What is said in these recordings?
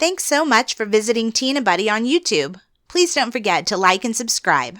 Thanks so much for visiting Tina Butty on YouTube. Please don't forget to like and subscribe.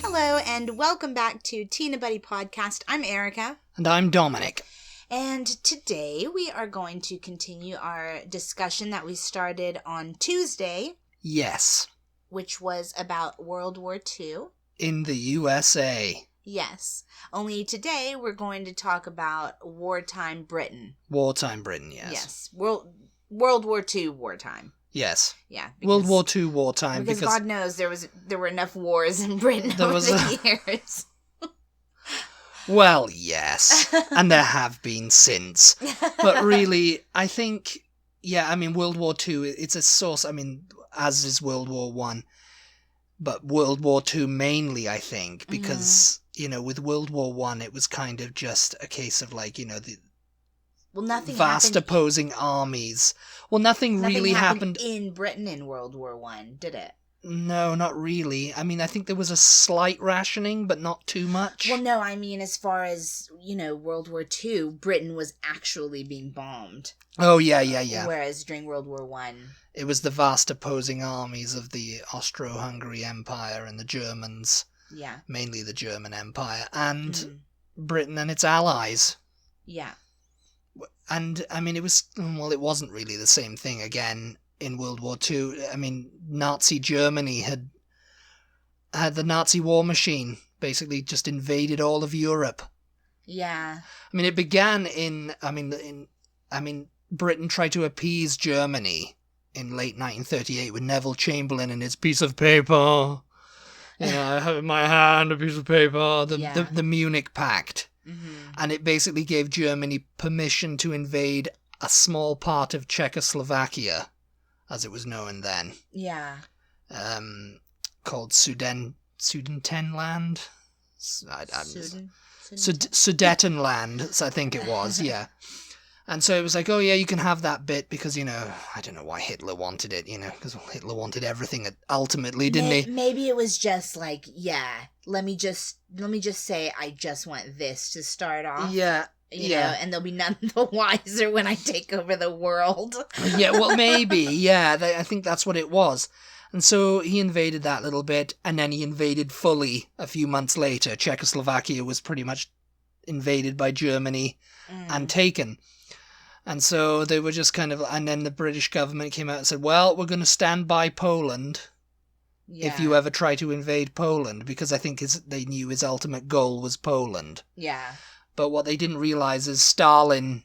Hello and welcome back to Tina Butty Podcast. I'm Erica. And I'm Dominic. And today we are going to continue our discussion that we started on Tuesday. Yes. Which was about World War II. In the USA. Yes. Only today we're going to talk about wartime Britain. Wartime Britain, yes. Yes. World War II wartime. Yes. Yeah. World War II wartime. Because God knows there were enough wars in Britain over the years. Well, yes. And there have been since. But really, I think, World War II, it's a source, as is World War I. But World War II mainly, I think, because, with World War I, it was kind of just a case of the nothing vast happened. Opposing armies. Well, nothing really happened in Britain in World War I, did it? No, not really. I think there was a slight rationing, but not too much. Well, no, as far as, World War II, Britain was actually being bombed. Oh, yeah. Whereas during World War I... It was the vast opposing armies of the Austro-Hungary Empire and the Germans. Yeah. Mainly the German Empire. And Britain and its allies. Yeah. And, it wasn't really the same thing again in World War II. Nazi Germany had the Nazi war machine basically just invaded all of Europe. Yeah. It began Britain tried to appease Germany in late 1938 with Neville Chamberlain and his piece of paper. I have in my hand a piece of paper, the Munich Pact. Mm-hmm. And it basically gave Germany permission to invade a small part of Czechoslovakia, as it was known then. Yeah. Called Sudetenland? Sudetenland, I think it was, yeah. And so it was like, oh yeah, you can have that bit because, I don't know why Hitler wanted it, because Hitler wanted everything ultimately, didn't he? Maybe it was just like, let me just say I just want this to start off. Yeah. You know, and they'll be none the wiser when I take over the world. Yeah, well, maybe, yeah. I think that's what it was. And so he invaded that little bit, and then he invaded fully a few months later. Czechoslovakia was pretty much invaded by Germany and taken. And so they were just and then the British government came out and said, well, we're going to stand by Poland if you ever try to invade Poland, because I think they knew his ultimate goal was Poland. Yeah. But what they didn't realize is Stalin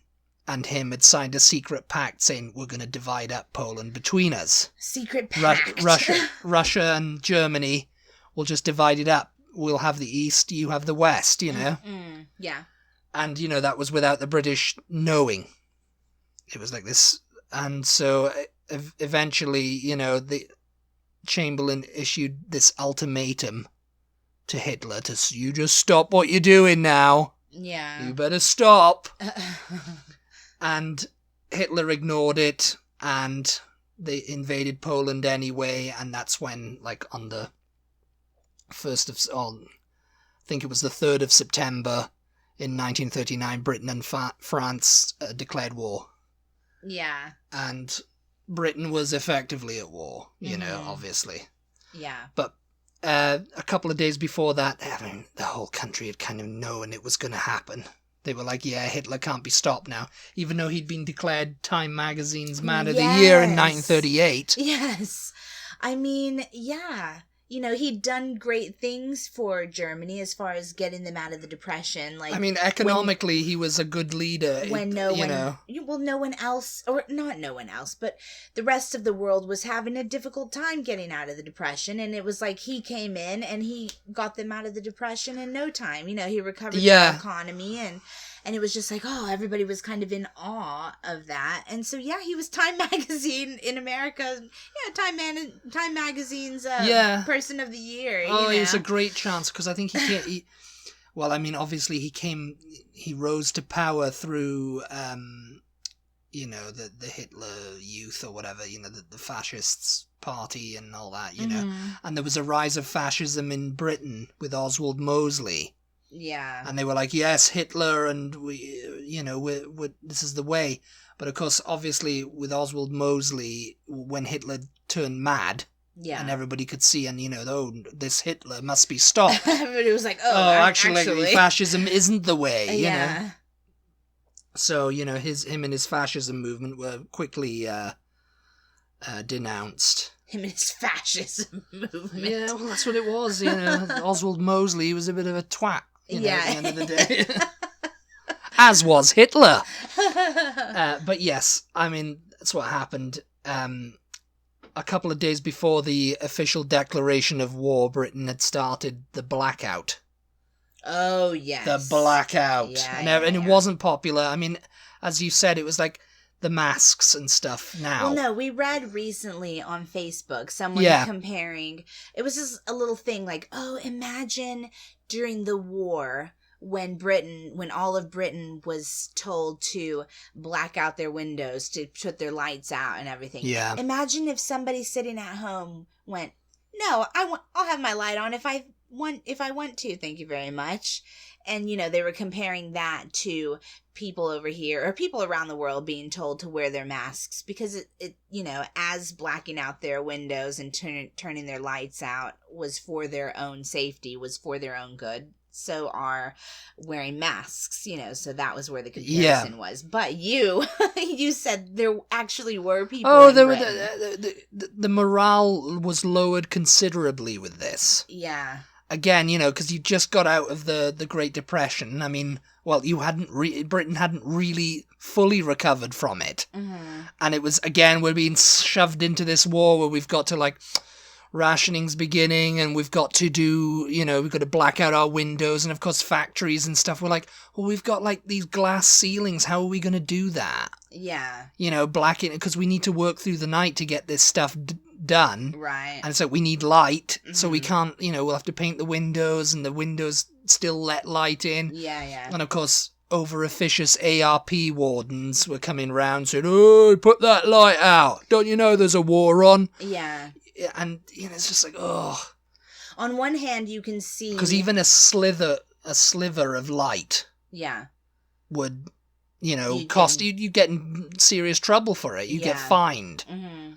and him had signed a secret pact saying we're going to divide up Poland between us. Secret pact. Russia and Germany will just divide it up. We'll have the East, you have the West, Yeah. And, that was without the British knowing. It was like this. And so eventually, the Chamberlain issued this ultimatum to Hitler you just stop what you're doing now. Yeah. You better stop. And Hitler ignored it, and they invaded Poland anyway, and that's when, on the 1st of... I think it was the 3rd of September in 1939, Britain and France declared war. Yeah. And Britain was effectively at war, obviously. Yeah. But a couple of days before that, the whole country had kind of known it was going to happen. They were like, yeah, Hitler can't be stopped now. Even though he'd been declared Time Magazine's Man of the Year in 1938. Yes. Yeah. He'd done great things for Germany as far as getting them out of the Depression. Economically, he was a good leader. No one else, or not no one else, but the rest of the world was having a difficult time getting out of the Depression. And it was like he came in and he got them out of the Depression in no time. He recovered the economy and it was just like, everybody was kind of in awe of that. And so, he was Time Magazine in America. Time Magazine's Person of the Year. It was a great chance because I think obviously he rose to power through the Hitler Youth or whatever, the fascists party and all that, and there was a rise of fascism in Britain with Oswald Mosley. Yeah. And they were like, yes, Hitler, and this is the way. But of course, obviously, with Oswald Mosley, when Hitler turned mad, and everybody could see, and this Hitler must be stopped. Everybody was like, actually, fascism isn't the way. Yeah. So him and his fascism movement were quickly denounced. Him and his fascism movement. Yeah, well, that's what it was. Oswald Mosley was a bit of a twat. At the end of the day. As was Hitler. But yes, I mean, that's what happened. A couple of days before the official declaration of war, Britain had started the Blackout. Oh, yes. The Blackout. Yeah, and it wasn't popular. I mean, as you said, it was like the masks and stuff now. Well, no, we read recently on Facebook someone comparing. It was just a little thing like, oh, imagine during the war when all of Britain was told to black out their windows, to put their lights out and everything. Yeah. Imagine if somebody sitting at home went, no, I'll have my light on if I want to, thank you very much. And, they were comparing that to people over here or people around the world being told to wear their masks because it as blacking out their windows and turning their lights out was for their own safety, was for their own good. So are wearing masks, so that was where the comparison was. But you said there actually were people. Oh, there were the morale was lowered considerably with this. Yeah. Again, because you just got out of the Great Depression. I mean, well, Britain hadn't really fully recovered from it. Mm-hmm. And it was, again, we're being shoved into this war where we've got to, rationing's beginning and we've got to do, we've got to black out our windows and, of course, factories and stuff. We're like, well, we've got, these glass ceilings. How are we going to do that? Yeah. Blacking, because we need to work through the night to get this stuff done. Right. And so we need light, so we can't, we'll have to paint the windows, and the windows still let light in. Yeah. And of course, over-officious ARP wardens were coming round saying, oh, put that light out. Don't you know there's a war on? Yeah. And, it's just like, oh. On one hand, you can see... Because even a sliver of light... Yeah. ...would, cost... You get in serious trouble for it. You get fined. Mm-hmm.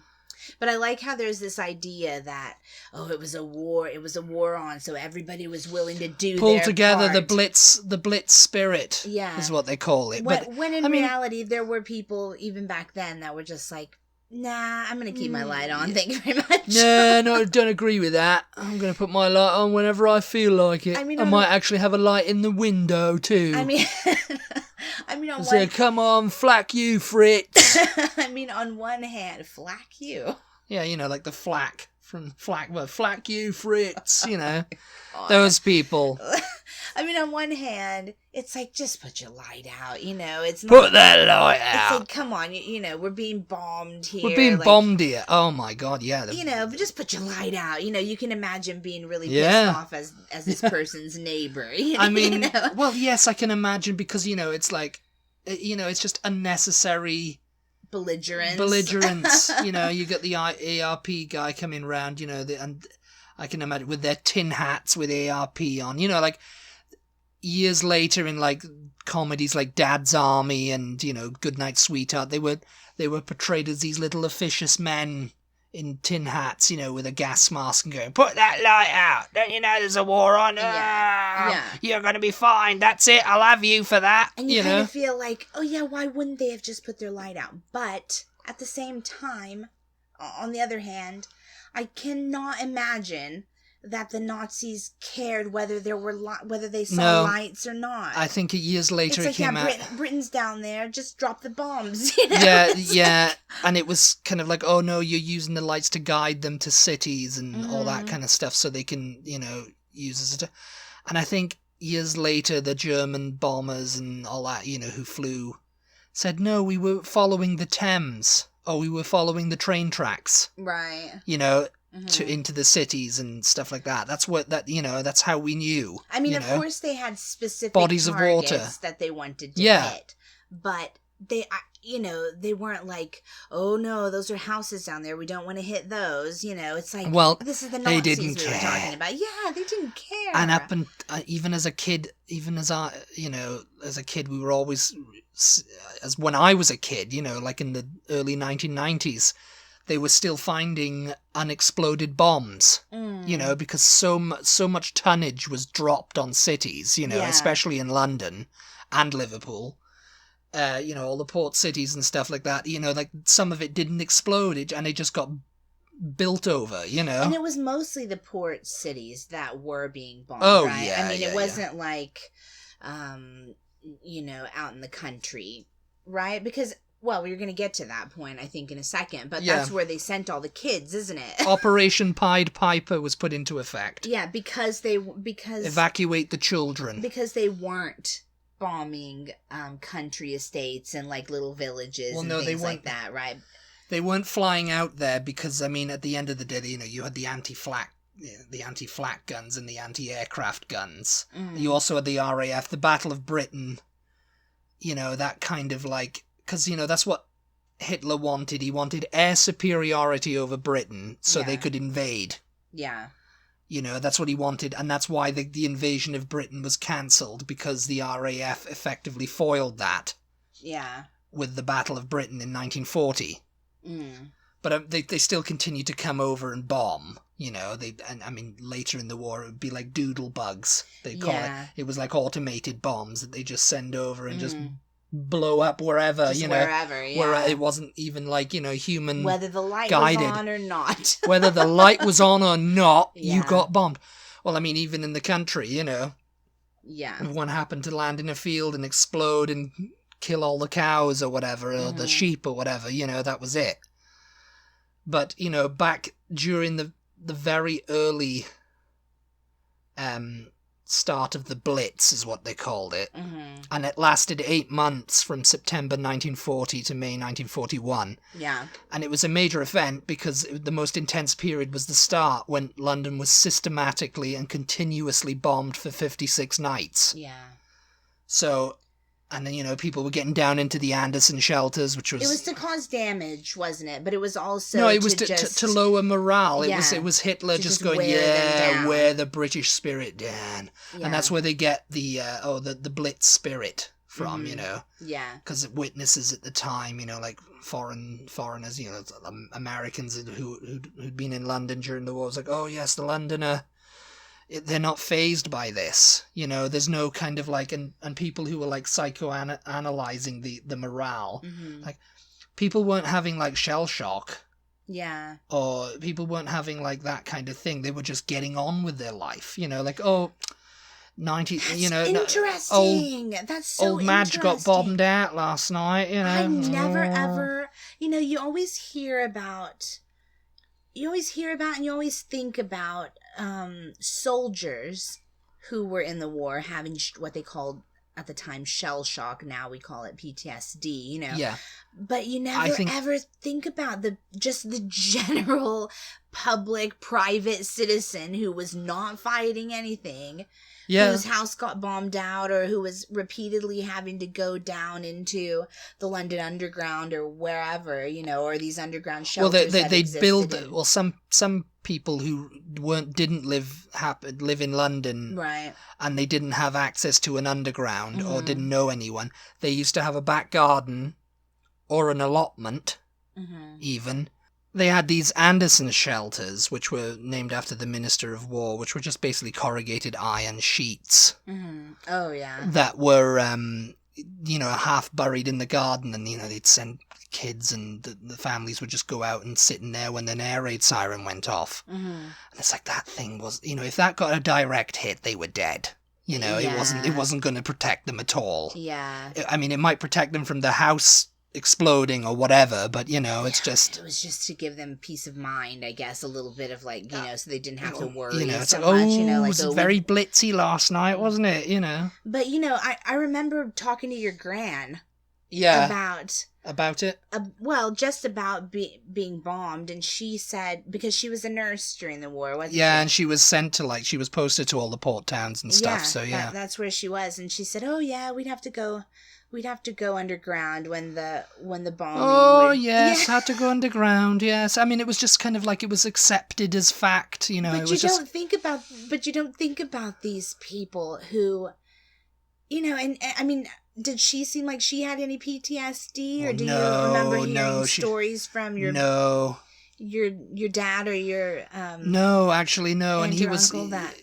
But I like how there's this idea that, it was a war on, so everybody was willing to do pull their together part. the blitz spirit, is what they call it. When in reality, there were people, even back then, that were just like, nah, I'm going to keep my light on, thank you very much. No, I don't agree with that. I'm going to put my light on whenever I feel like it. I might actually have a light in the window, too. On come on, flack you, Fritz. On one hand, flack you. Yeah, like the flack from flack you, Fritz, those people. On one hand, it's like, just put your light out, it's not... Put that light out! It's like, come on, we're being bombed here. We're being bombed here. Oh my god, yeah. But just put your light out. You can imagine being really pissed off as this person's neighbor. Well, yes, I can imagine because, it's like, it's just unnecessary... Belligerence. You got the ARP guy coming round, and I can imagine with their tin hats with ARP on, years later in comedies like Dad's Army and, Goodnight Sweetheart, they were portrayed as these little officious men in tin hats, with a gas mask and going, put that light out. Don't you know there's a war on? Yeah. You're going to be fine. That's it. I'll have you for that. And you kind of feel like, oh yeah, why wouldn't they have just put their light out? But at the same time, on the other hand, I cannot imagine that the Nazis cared whether they saw lights or not. I think years later it came out. Britain's down there, just drop the bombs. Yeah. And it was kind of like, oh no, you're using the lights to guide them to cities and all that kind of stuff so they can, use as a... And I think years later the German bombers and all that, who flew, said, no, we were following the Thames. Or we were following the train tracks. Right. Into the cities and stuff like that. That's that's how we knew. Of course they had specific bodies of water that they wanted to hit, but they weren't like, oh no, those are houses down there, we don't want to hit those. It's like, well, this is the they Nazis didn't we were care. talking about. Yeah, they didn't care. And up and even as a kid, as a kid, we were always, as when I was a kid, like in the early 1990s, they were still finding unexploded bombs, because so much tonnage was dropped on cities, especially in London and Liverpool. All the port cities and stuff like that, like some of it didn't explode, and it just got built over, And it was mostly the port cities that were being bombed, right? Yeah, I mean, yeah, it wasn't like, out in the country, right? Because, well, we're going to get to that point, I think, in a second, but that's where they sent all the kids, isn't it? Operation Pied Piper was put into effect. Yeah, because evacuate the children. Because they weren't bombing country estates and like little villages things like that, right? They weren't flying out there because, I mean, at the end of the day, you had the anti-flak guns and the anti-aircraft guns. You also had the RAF, the Battle of Britain, that kind of like, because, that's what Hitler wanted. He wanted air superiority over Britain so they could invade. Yeah. That's what he wanted, and that's why the invasion of Britain was cancelled, because the RAF effectively foiled that. Yeah. With the Battle of Britain in 1940. But they still continued to come over and bomb, later in the war it would be like doodle bugs. They call it. It was like automated bombs that they just send over and just blow up wherever, wherever, yeah. Where it wasn't even like, human whether the light guided. was on or not. Whether the light was on or not, you got bombed. Well, I mean, even in the country, Yeah. If one happened to land in a field and explode and kill all the cows or whatever, or the sheep or whatever, that was it. But, back during the very early start of the Blitz is what they called it. And it lasted 8 months from September 1940 to May 1941. Yeah. And it was a major event because the most intense period was the start, when London was systematically and continuously bombed for 56 nights. Yeah. So, and then, people were getting down into the Anderson shelters, which was... It was to cause damage, wasn't it? But it was also No, it was to lower morale. It was Hitler just going, wear the British spirit down. Yeah. And that's where they get the Blitz spirit from, Yeah. Because witnesses at the time, like foreigners, Americans who'd been in London during the war, was like, oh yes, the Londoner... They're not fazed by this, there's no kind of like, and people who were like psychoanalyzing the morale, like people weren't having like shell shock, or people weren't having like that kind of thing. They were just getting on with their life, like, oh, 90, interesting. That's so old Madge got bombed out last night, I never ever, you always hear about and you always think about soldiers who were in the war having what they called at the time shell shock. Now we call it PTSD, Yeah. But you never ever think about the general public private citizen who was not fighting anything. Yeah. Whose house got bombed out, or who was repeatedly having to go down into the London Underground or wherever, or these underground shelters. Well, they build. Well, some people who didn't live in London, right, and they didn't have access to an underground or didn't know anyone. They used to have a back garden or an allotment, even. They had these Anderson shelters, which were named after the Minister of War, which were just basically corrugated iron sheets. Oh, yeah. That were, half buried in the garden, and, they'd send kids, and the families would just go out and sit in there when an air raid siren went off. And it's like, that thing was, if that got a direct hit, they were dead. It wasn't going to protect them at all. Yeah. I mean, it might protect them from the house exploding or whatever, but it's just, it was just to give them peace of mind, I guess, a little bit of like, so they didn't have to worry it's so like, much, it was very blitzy last night, wasn't it? But I remember talking to your gran about it, just about being bombed, and she said, because she was a nurse during the war, wasn't she? And she was sent to she was posted to all the port towns and stuff, that's where she was, and she said, oh yeah, we'd have to go we'd have to go underground when the bombing. Oh, would, yes, had to go underground, yes. I mean, it was just kind of like it was accepted as fact, you know. But it you was don't think about these people who, you know, and I mean, did she seem like she had any PTSD, or do you remember hearing stories from your dad or your No, actually, no, and he was uncle that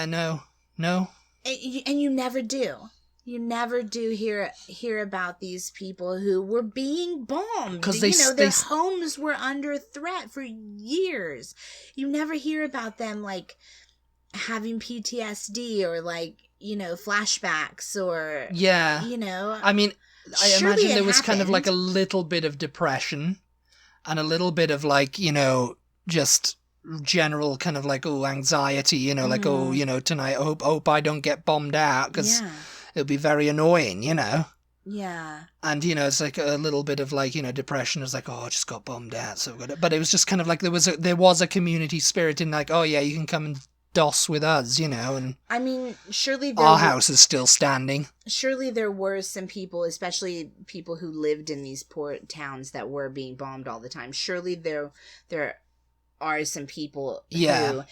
no. And you never do. You never do hear about these people who were being bombed. Because their homes were under threat for years. You never hear about them like having PTSD or like, flashbacks or I mean, I imagine there was kind of like a little bit of depression and a little bit of like, just general kind of like anxiety, like tonight I hope I don't get bombed out because it'll be very annoying, Yeah. And it's like a little bit of like depression. It's like, I just got bombed out, so good. But it was just kind of like there was a community spirit in like, you can come and DOS with us, and I mean, surely our house is still standing. Surely there were some people, especially people who lived in these port towns that were being bombed all the time. Surely there are some people who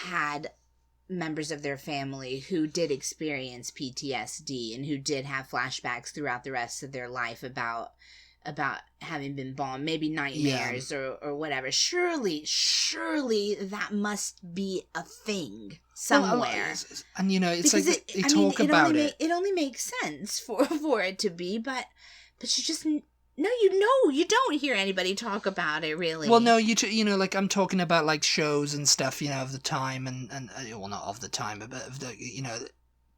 had members of their family who did experience PTSD and who did have flashbacks throughout the rest of their life about having been bombed, maybe nightmares or whatever. Surely that must be a thing somewhere. And it's because like they talk about it. It only makes sense for it to be, but you just you don't hear anybody talk about it really. Well, no, like I'm talking about like shows and stuff, of the time and well, not of the time, but of the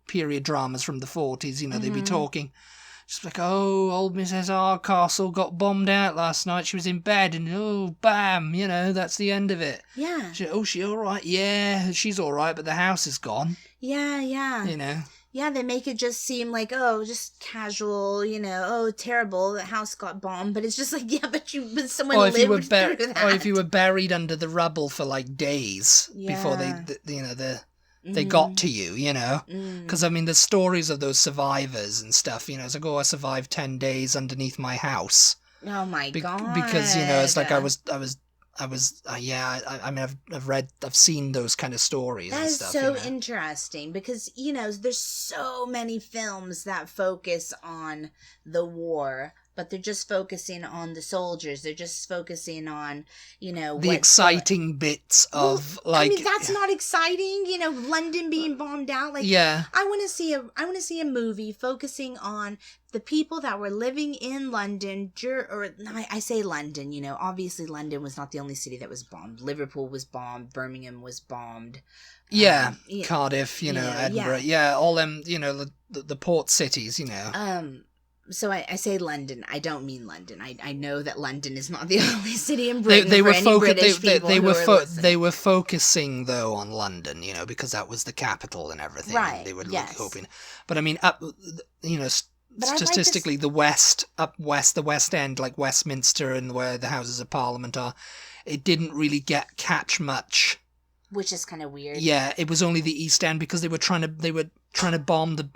period dramas from the 40s. They'd be talking. Just like, old Mrs. Hardcastle got bombed out last night. She was in bed and, bam, that's the end of it. Yeah. She all right? Yeah, she's all right, but the house is gone. Yeah. Yeah, they make it just seem like, just casual, terrible, the house got bombed. But it's just like, but someone lived through that. Or if you were buried under the rubble for like days before they got to you, because I mean the stories of those survivors and stuff, it's like, I survived 10 days underneath my house. Oh my god. Because it's like I mean I've seen those kind of stories and stuff. That is so interesting because there's so many films that focus on the war, but they're just focusing on the soldiers. They're just focusing on, the exciting bits of like. I mean, that's not exciting. London being bombed out. Like, I want to see a movie focusing on the people that were living in London. I say London. Obviously London was not the only city that was bombed. Liverpool was bombed. Birmingham was bombed. Cardiff. Edinburgh. All them. The port cities. So I say London. I don't mean London. I know that London is not the only city in Britain. They were focusing though on London, because that was the capital and everything. Right. And they were hoping, but I mean, statistically, the West End, like Westminster and where the Houses of Parliament are, it didn't really catch much. Which is kind of weird. Yeah, it was only the East End because they were trying to bomb the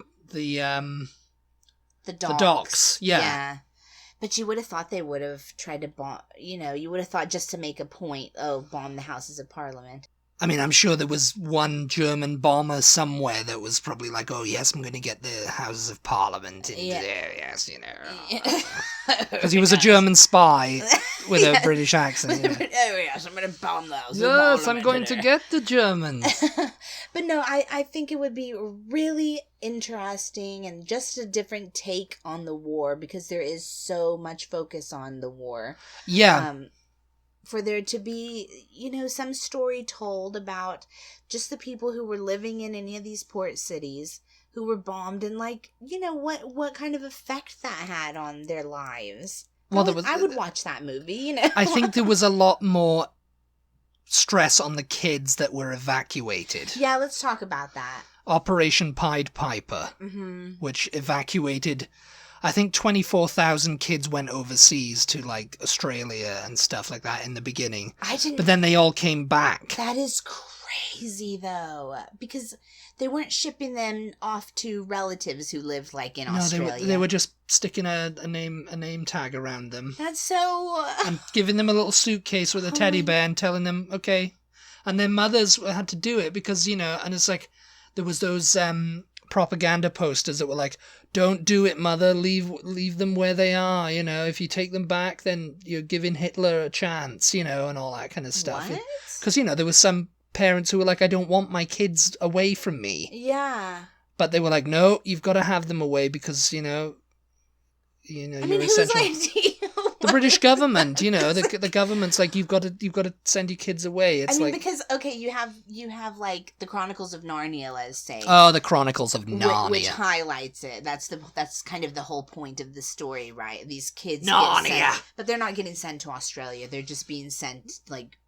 docks. Yeah. But you would have thought they would have tried to bomb, you would have thought just to make a point, bomb the Houses of Parliament. I mean, I'm sure there was one German bomber somewhere that was probably like, yes, I'm going to get the Houses of Parliament into there, yes, Because he was a German spy with a British accent. Yes, I'm going to bomb the Houses of Parliament. Yes, I'm going to get the Germans. But no, I think it would be really interesting and just a different take on the war because there is so much focus on the war. Yeah. For there to be, some story told about just the people who were living in any of these port cities who were bombed and what kind of effect that had on their lives. Well, I would watch that movie, I think there was a lot more stress on the kids that were evacuated. Yeah, let's talk about that. Operation Pied Piper, which evacuated... I think 24,000 kids went overseas to Australia and stuff like that in the beginning. But then they all came back. That is crazy. crazy, though, because they weren't shipping them off to relatives who lived, like, in Australia. They were just sticking a name tag around them. That's so... And giving them a little suitcase with a teddy bear and telling them, okay. And their mothers had to do it because, you know, and it's like, there was those propaganda posters that were like, don't do it, mother, leave them where they are, you know, if you take them back, then you're giving Hitler a chance, you know, and all that kind of stuff. What? Because, you know, there were some parents who were like, I don't want my kids away from me. Yeah. But they were like, no, you've got to have them away because, you know, I mean, you're whose essential. idea? The British government, you know, the government's like, you've got to send your kids away. It's because you have like the Chronicles of Narnia, let's say. Oh, the Chronicles of Narnia, which highlights it. That's kind of the whole point of the story, right? These kids Narnia, get sent, but they're not getting sent to Australia. They're just being sent like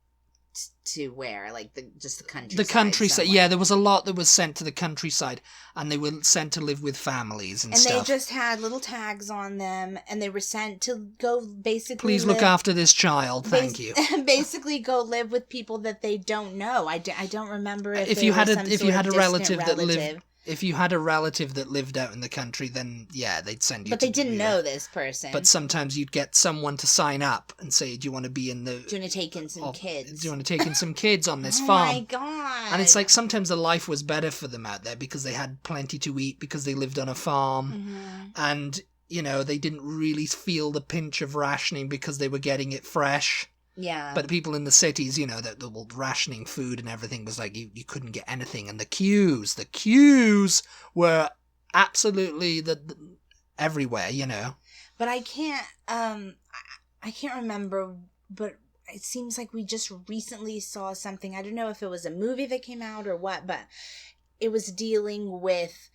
to where, like the countryside. The countryside, somewhere. yeah. There was a lot that was sent to the countryside, and they were sent to live with families and stuff. And they just had little tags on them, and they were sent to go basically. Please look after this child. Thank you. Basically, go live with people that they don't know. I don't remember if you had a relative that lived. If you had a relative that lived out in the country, then yeah, they'd send you. But they didn't know this person. But sometimes you'd get someone to sign up and say, "Do you want to be in the? Do you want to take in some kids? Do you want to take in some kids on this farm?" Oh my god! And it's like sometimes the life was better for them out there because they had plenty to eat because they lived on a farm, and you know they didn't really feel the pinch of rationing because they were getting it fresh. Yeah. But people in the cities, you know, the rationing food and everything was like you couldn't get anything, and the queues were absolutely everywhere, you know. But I can't remember, but it seems like we just recently saw something. I don't know if it was a movie that came out or what, but it was dealing with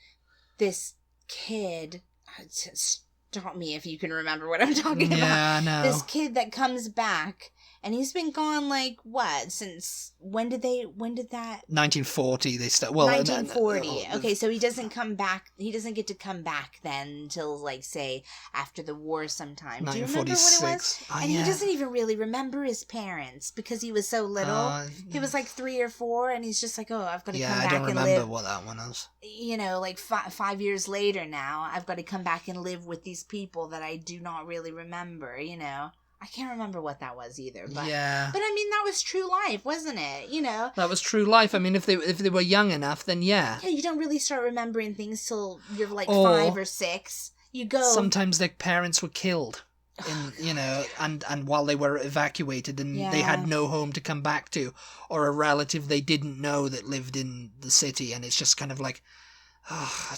this kid. Stop me if you can remember what I'm talking about. Yeah, I know. This kid that comes back, and he's been gone like what? Since when did that? 1940 they start. Well, 1940. Okay, so he doesn't come back. He doesn't get to come back then until like say after the war sometime. Do you remember what it was? And he doesn't even really remember his parents because he was so little. He was like 3 or 4, and he's just like, oh, I've got to come back and live. Yeah, I don't remember what that one was. You know, like 5 years later now, I've got to come back and live with these people that I do not really remember. You know. I can't remember what that was either. But, yeah. But I mean, that was true life, wasn't it? You know? That was true life. I mean, if they were young enough, then yeah. Yeah, you don't really start remembering things till you're like 5 or 6. You go... Sometimes their parents were killed, you know, and while they were evacuated and they had no home to come back to, or a relative they didn't know that lived in the city, and it's just kind of like, oh, I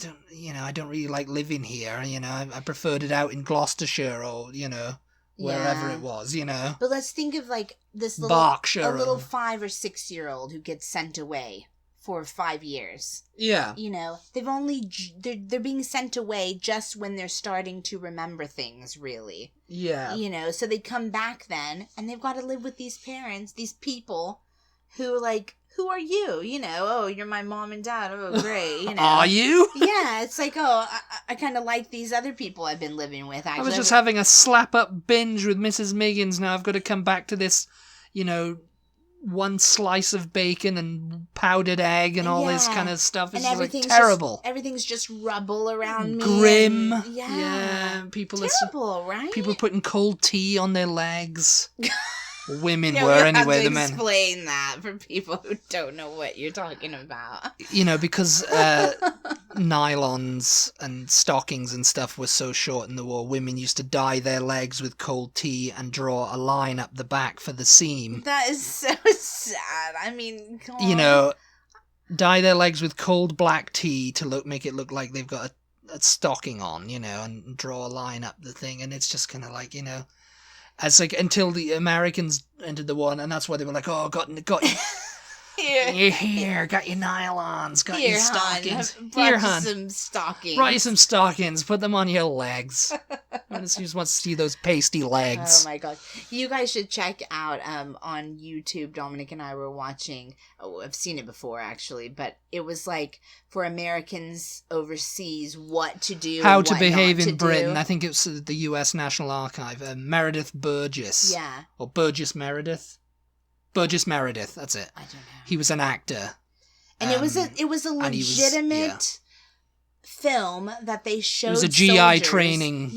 don't really like living here, you know, I preferred it out in Gloucestershire or, you know... wherever it was, you know. But let's think of like this Berkshire, a little 5 or 6 year old who gets sent away for 5 years. Yeah. You know, they're being sent away just when they're starting to remember things, really. Yeah. You know, so they come back then, and they've got to live with these parents, these people who like, who are you? You know, oh, you're my mom and dad. Oh, great. You know. Are you? Yeah, it's like, oh, I kind of like these other people I've been living with, actually. I was just having a slap-up binge with Mrs. Miggins. Now I've got to come back to this, you know, one slice of bacon and powdered egg and all this kind of stuff. It's like terrible. Everything's just rubble around me. Grim. And, yeah. People terrible, right? People putting cold tea on their legs. Women yeah, were anyway. The men. Explain that for people who don't know what you're talking about. You know, because nylons and stockings and stuff were so short in the war, women used to dye their legs with cold tea and draw a line up the back for the seam. That is so sad. I mean, come on. You know, dye their legs with cold black tea to make it look like they've got a stocking on, you know, and draw a line up the thing, and it's just kind of like, you know. As like until the Americans entered the war, and that's why they were like, "Oh, got here, got your nylons, got your stockings. Here, hon, some stockings. Brought you some stockings. Put them on your legs. I just want to see those pasty legs." Oh my god! You guys should check out on YouTube. Dominic and I were watching. Oh, I've seen it before actually, but it was like for Americans overseas, what to do, how to behave in Britain. I think it's the U.S. National Archive. Meredith Burgess. Yeah. Or Burgess Meredith. Burgess Meredith, that's it. I don't know. He was an actor. And it was a legitimate film that they showed. It was a GI soldiers. Training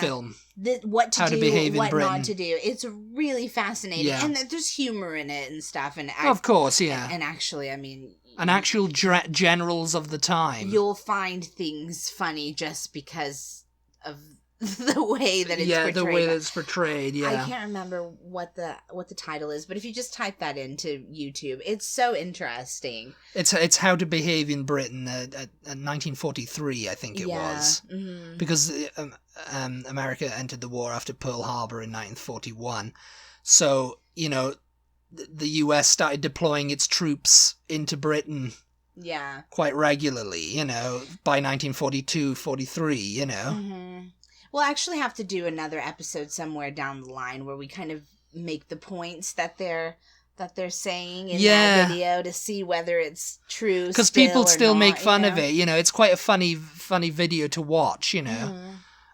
film. What to How do, to behave what in Britain. Not to do. It's really fascinating. Yeah. And there's humor in it and stuff. And of course, yeah. And actually, I mean... And actual generals of the time. You'll find things funny just because of the way that it's portrayed. Yeah, the way that it's portrayed, yeah. I can't remember what the title is, but if you just type that into YouTube, it's so interesting. It's How to Behave in Britain at 1943, I think it was. Mm-hmm. Because America entered the war after Pearl Harbor in 1941. So, you know, the US started deploying its troops into Britain quite regularly, you know, by 1942-43, you know. Mm-hmm. We'll actually have to do another episode somewhere down the line where we kind of make the points that they're saying in that video to see whether it's true. Because people still make fun of it, you know. It's quite a funny video to watch, you know. Mm-hmm.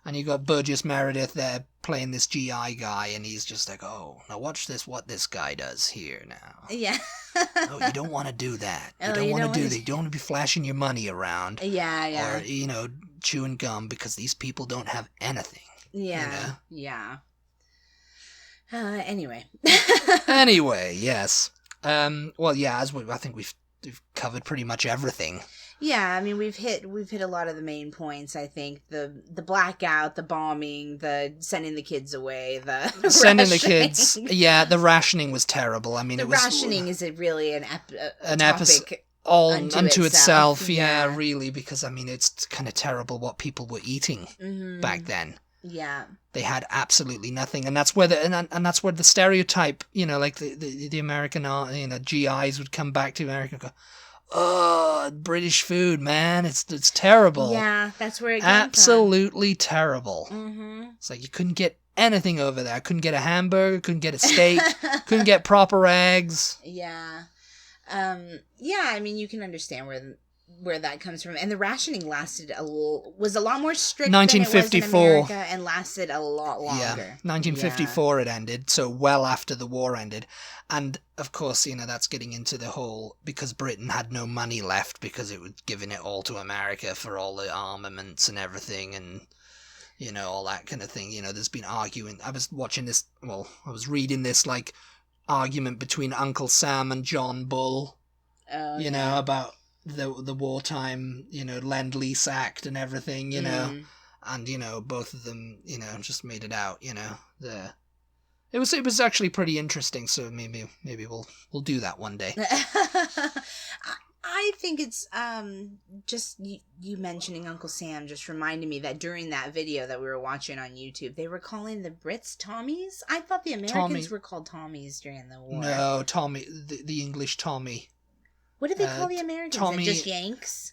And you got Burgess Meredith there playing this GI guy, and he's just like, "Oh, now watch this. What this guy does here now." Yeah. Oh, you don't want to do that. You don't want to do that. You don't want to be flashing your money around. Yeah. Or chewing gum because these people don't have anything. Yeah. Yeah. Anyway. Anyway, yes. Well, yeah. I think we've covered pretty much everything. Yeah, I mean we've hit a lot of the main points. I think the blackout, the bombing, the sending the kids away, the sending rationing. The kids. Yeah, the rationing was terrible. I mean, rationing is really an episode topic all unto itself. Yeah, really, because I mean it's kind of terrible what people were eating back then. Yeah, they had absolutely nothing, and that's where that's where the stereotype, you know, like the American, GIs would come back to America and go, "Oh, British food, man, it's terrible." Yeah, that's where it came absolutely from. Terrible. Mm-hmm. It's like you couldn't get anything over there. Couldn't get a hamburger. Couldn't get a steak. Couldn't get proper eggs. Yeah, yeah. I mean, you can understand where that comes from, and the rationing was a lot more strict 1954 than it was in America, and lasted a lot longer. Yeah, 1954 it ended, so well after the war ended. And of course, you know, that's getting into the whole, because Britain had no money left because it was giving it all to America for all the armaments and everything, and you know, all that kind of thing. You know, there's been arguing. I was reading this like argument between Uncle Sam and John Bull. You know, about the wartime, you know, Lend-Lease Act and everything, you know, and you know, both of them, you know, just made it out, you know, it was actually pretty interesting. So maybe we'll do that one day. I think it's just you mentioning Uncle Sam just reminded me that during that video that we were watching on YouTube, they were calling the Brits Tommies. I thought the Americans were called Tommies during the war. No, Tommy, the English Tommy. What did they call the Americans? Tommy, just Yanks?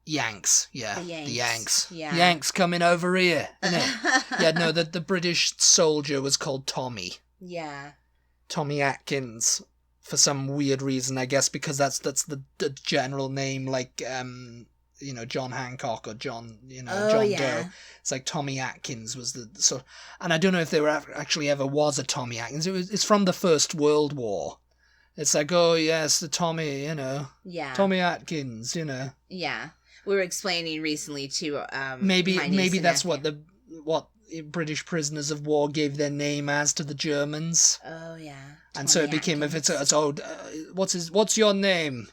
Yanks, yeah. The Yanks. Yeah. Yanks coming over here. Yeah, no, the British soldier was called Tommy. Yeah. Tommy Atkins, for some weird reason, I guess, because that's the general name, like, you know, John Hancock or John Doe. It's like Tommy Atkins was and I don't know if there actually ever was a Tommy Atkins. It's from the First World War. It's like, oh, yes, the Tommy, you know. Yeah. Tommy Atkins, you know. Yeah. We were explaining recently to maybe that's what British prisoners of war gave their name as to the Germans. Oh, yeah. And so it became, what's your name?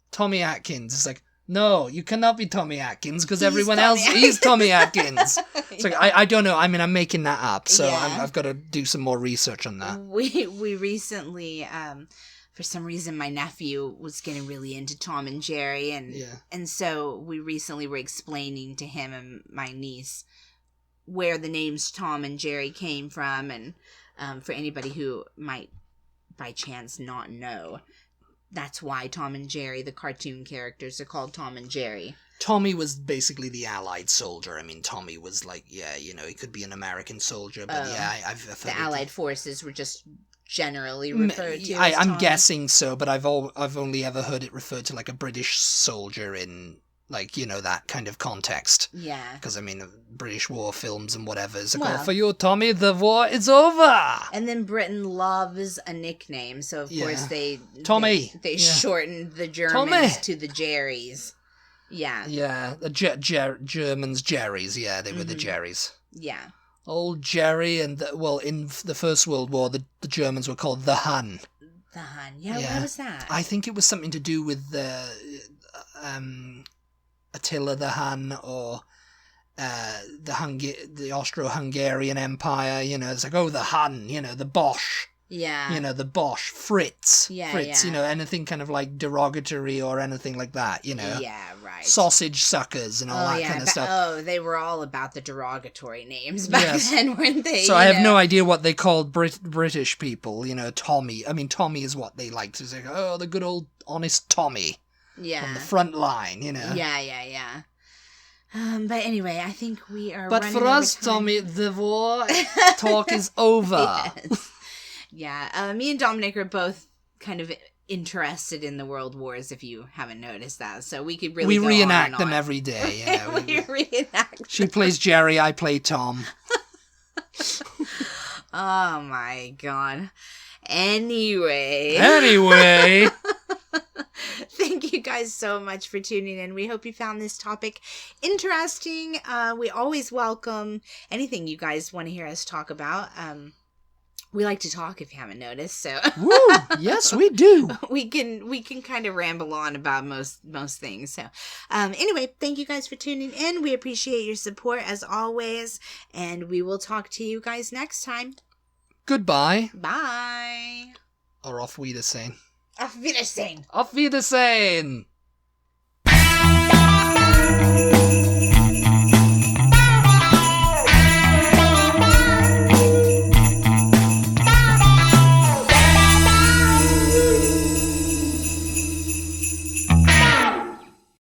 Tommy Atkins. It's like, no, you cannot be Tommy Atkins because everyone else is Tommy Atkins. It's like, I don't know. I mean, I'm making that up, so I've got to do some more research on that. We recently, for some reason, my nephew was getting really into Tom and Jerry, and so we recently were explaining to him and my niece where the names Tom and Jerry came from, and for anybody who might by chance not know, that's why Tom and Jerry, the cartoon characters, are called Tom and Jerry. Tommy was basically the Allied soldier. I mean, Tommy was like, he could be an American soldier, but I've heard the Allied forces were just generally referred to as I'm guessing so, but I've only ever heard it referred to like a British soldier in Like, you know, that kind of context. Yeah. Because, I mean, British war films and whatever. It's like, Well, oh, for you, Tommy, the war is over! And then Britain loves a nickname, so of course Tommy. They shortened the Germans Tommy. to the Jerrys. Yeah. Yeah, the Germans, Jerrys, yeah, they were the Jerrys. Yeah. Old Jerry, and, in the First World War, the Germans were called the Hun. The Hun. Yeah, what was that? I think it was something to do with Attila the Hun, or the Austro-Hungarian Empire, you know, it's like, oh, the Hun, you know, the Bosch. Yeah. You know, the Bosch, Fritz. Yeah, Fritz, yeah. you know, anything kind of like derogatory or anything like that, you know. Yeah, right. Sausage suckers and all that kind of stuff. Oh, they were all about the derogatory names back then, weren't they? So I have no idea what they called British people, you know, Tommy. I mean, Tommy is what they like to say, oh, the good old honest Tommy. Yeah. On the front line, you know. Yeah. But anyway, I think we are. But for us, Tommy, the war talk is over. Yes. Yeah, me and Dominic are both kind of interested in the world wars, if you haven't noticed that. So we could really reenact them every day. Yeah, we reenact. She plays Jerry, I play Tom. Oh my god. Anyway. Thank you guys so much for tuning in. We hope you found this topic interesting. We always welcome anything you guys want to hear us talk about. We like to talk, if you haven't noticed. So Woo! Yes, we do. we can kind of ramble on about most things. So anyway, thank you guys for tuning in. We appreciate your support as always, and we will talk to you guys next time. Goodbye. Bye. Or auf Wiedersehen. Auf Wiedersehen. Auf Wiedersehen.